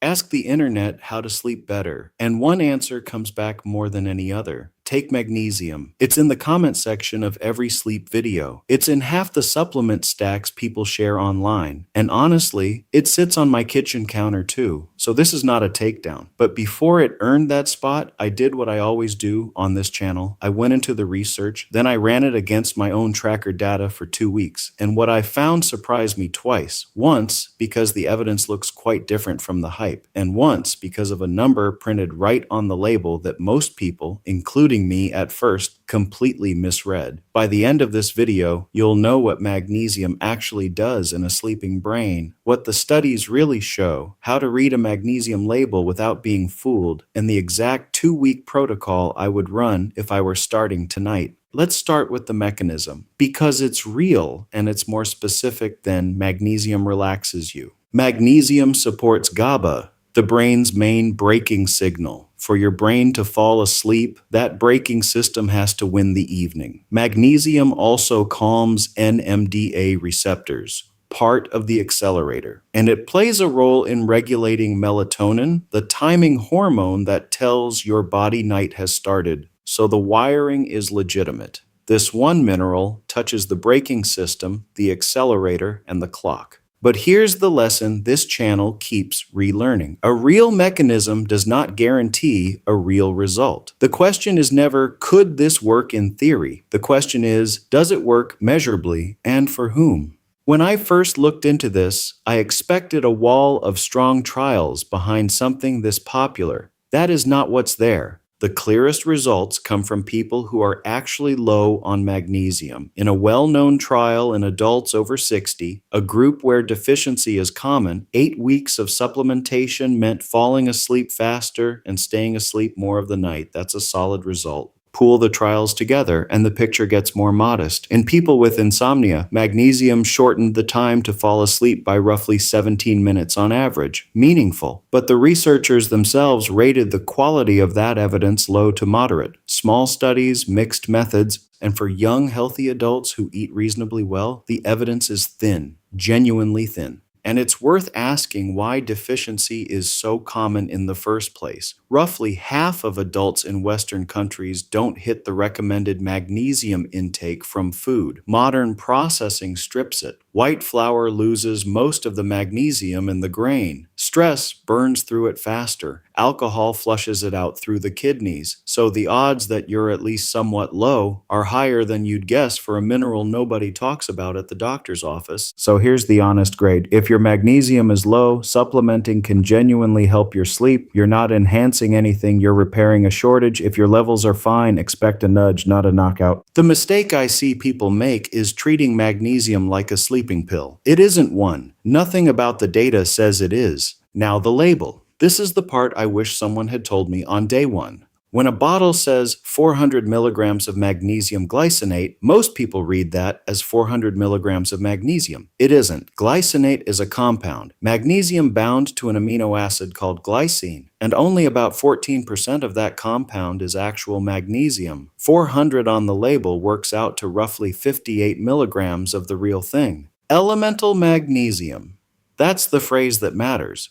Ask the internet how to sleep better, and one answer comes back more than any other. Take magnesium. It's in the comment section of every sleep video. It's in half the supplement stacks people share online. And honestly, it sits on my kitchen counter too. So this is not a takedown. But before it earned that spot, I did what I always do on this channel. I went into the research, then I ran it against my own tracker data for 2 weeks. And what I found surprised me twice. Once, because the evidence looks quite different from the hype, and once because of a number printed right on the label that most people, including me at first, completely misread. By the end of this video, you'll know what magnesium actually does in a sleeping brain, what the studies really show, how to read a magnesium label without being fooled, and the exact 2-week protocol I would run if I were starting tonight. Let's start with the mechanism, because it's real and it's more specific than magnesium relaxes you. Magnesium supports GABA, the brain's main braking signal. For your brain to fall asleep, that braking system has to win the evening. Magnesium also calms NMDA receptors, part of the accelerator, and it plays a role in regulating melatonin, the timing hormone that tells your body night has started. So the wiring is legitimate. This one mineral touches the braking system, the accelerator, and the clock. But here's the lesson this channel keeps relearning. A real mechanism does not guarantee a real result. The question is never, could this work in theory? The question is, does it work measurably, and for whom? When I first looked into this, I expected a wall of strong trials behind something this popular. That is not what's there. The clearest results come from people who are actually low on magnesium. In a well-known trial in adults over 60, a group where deficiency is common, 8 weeks of supplementation meant falling asleep faster and staying asleep more of the night. That's a solid result. Pool the trials together, and the picture gets more modest. In people with insomnia, magnesium shortened the time to fall asleep by roughly 17 minutes on average. Meaningful. But the researchers themselves rated the quality of that evidence low to moderate. Small studies, mixed methods, and for young, healthy adults who eat reasonably well, the evidence is thin, genuinely thin. And it's worth asking why deficiency is so common in the first place. Roughly half of adults in Western countries don't hit the recommended magnesium intake from food. Modern processing strips it. White flour loses most of the magnesium in the grain. Stress burns through it faster. Alcohol flushes it out through the kidneys. So the odds that you're at least somewhat low are higher than you'd guess for a mineral nobody talks about at the doctor's office. So here's the honest grade. If your magnesium is low, supplementing can genuinely help your sleep. You're not enhancing anything, you're repairing a shortage. If your levels are fine, expect a nudge, not a knockout. The mistake I see people make is treating magnesium like a sleeping pill. It isn't one. Nothing about the data says it is. Now the label. This is the part I wish someone had told me on day one. When a bottle says 400 milligrams of magnesium glycinate, most people read that as 400 milligrams of magnesium. It isn't. Glycinate is a compound, magnesium bound to an amino acid called glycine, and only about 14% of that compound is actual magnesium. 400 on the label works out to roughly 58 milligrams of the real thing. Elemental magnesium. That's the phrase that matters.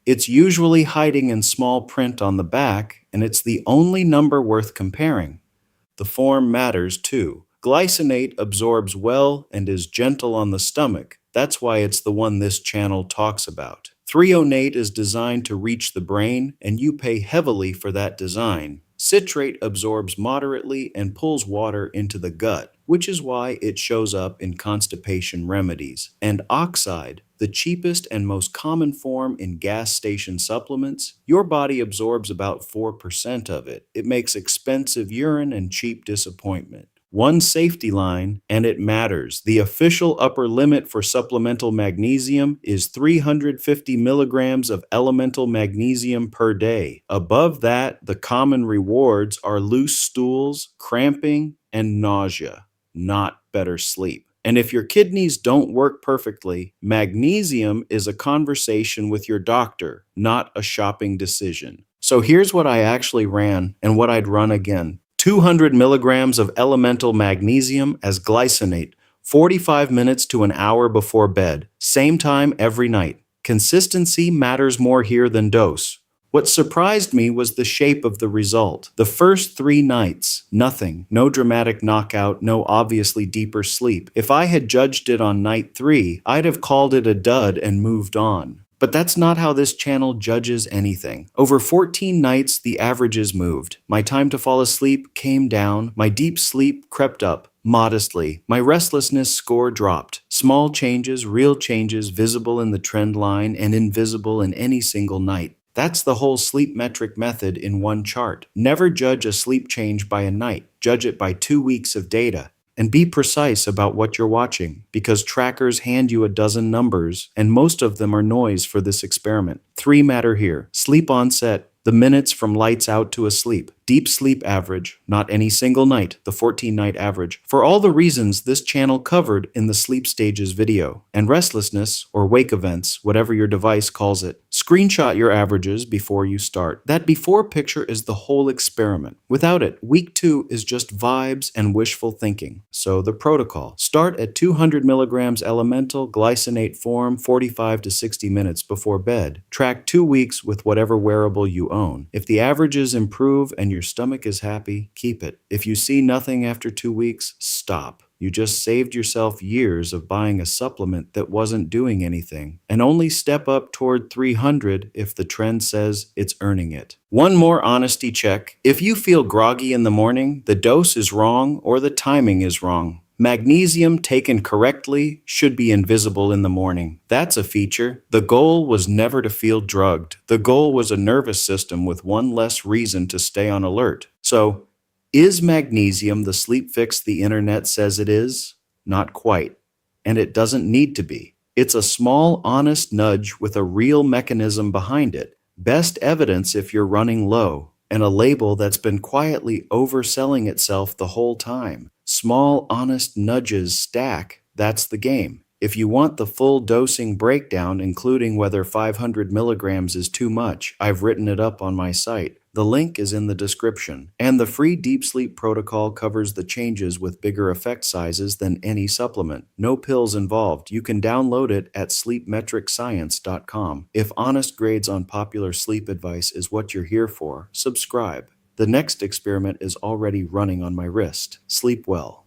It's usually hiding in small print on the back, and it's the only number worth comparing. The form matters too. Glycinate absorbs well and is gentle on the stomach. That's why it's the one this channel talks about. Threonate is designed to reach the brain, and you pay heavily for that design. Citrate absorbs moderately and pulls water into the gut, which is why it shows up in constipation remedies. And oxide, the cheapest and most common form in gas station supplements, your body absorbs about 4% of it. It makes expensive urine and cheap disappointment. One safety line, and it matters. The official upper limit for supplemental magnesium is 350 milligrams of elemental magnesium per day. Above that, the common rewards are loose stools, cramping, and nausea, not better sleep. And if your kidneys don't work perfectly, magnesium is a conversation with your doctor, not a shopping decision. So here's what I actually ran and what I'd run again. 200 milligrams of elemental magnesium as glycinate, 45 minutes to an hour before bed, same time every night. Consistency matters more here than dose. What surprised me was the shape of the result. The first 3 nights, nothing. No dramatic knockout, no obviously deeper sleep. If I had judged it on night 3, I'd have called it a dud and moved on. But that's not how this channel judges anything. Over 14 nights, the averages moved. My time to fall asleep came down. My deep sleep crept up. Modestly, my restlessness score dropped. Small changes, real changes, visible in the trend line and invisible in any single night. That's the whole sleep metric method in one chart. Never judge a sleep change by a night. Judge it by 2 weeks of data. And be precise about what you're watching, because trackers hand you a dozen numbers, and most of them are noise for this experiment. 3 matter here. Sleep onset, the minutes from lights out to asleep. Deep sleep average, not any single night, the 14-night average, for all the reasons this channel covered in the sleep stages video. And restlessness, or wake events, whatever your device calls it. Screenshot your averages before you start. That before picture is the whole experiment. Without it, week 2 is just vibes and wishful thinking. So the protocol. Start at 200 milligrams elemental glycinate form 45 to 60 minutes before bed. Track 2 weeks with whatever wearable you own. If the averages improve and your stomach is happy, keep it. If you see nothing after 2 weeks, stop. You just saved yourself years of buying a supplement that wasn't doing anything, and only step up toward 300 if the trend says it's earning it. One more honesty check. If you feel groggy in the morning, the dose is wrong or the timing is wrong. Magnesium taken correctly should be invisible in the morning. That's a feature. The goal was never to feel drugged. The goal was a nervous system with one less reason to stay on alert. So, is magnesium the sleep fix the internet says it is? Not quite. And it doesn't need to be. It's a small, honest nudge with a real mechanism behind it. Best evidence if you're running low, and a label that's been quietly overselling itself the whole time. Small, honest nudges stack. That's the game. If you want the full dosing breakdown, including whether 500 milligrams is too much, I've written it up on my site. The link is in the description. And the free deep sleep protocol covers the changes with bigger effect sizes than any supplement. No pills involved. You can download it at sleepmetricscience.com. If honest grades on popular sleep advice is what you're here for, subscribe. The next experiment is already running on my wrist. Sleep well.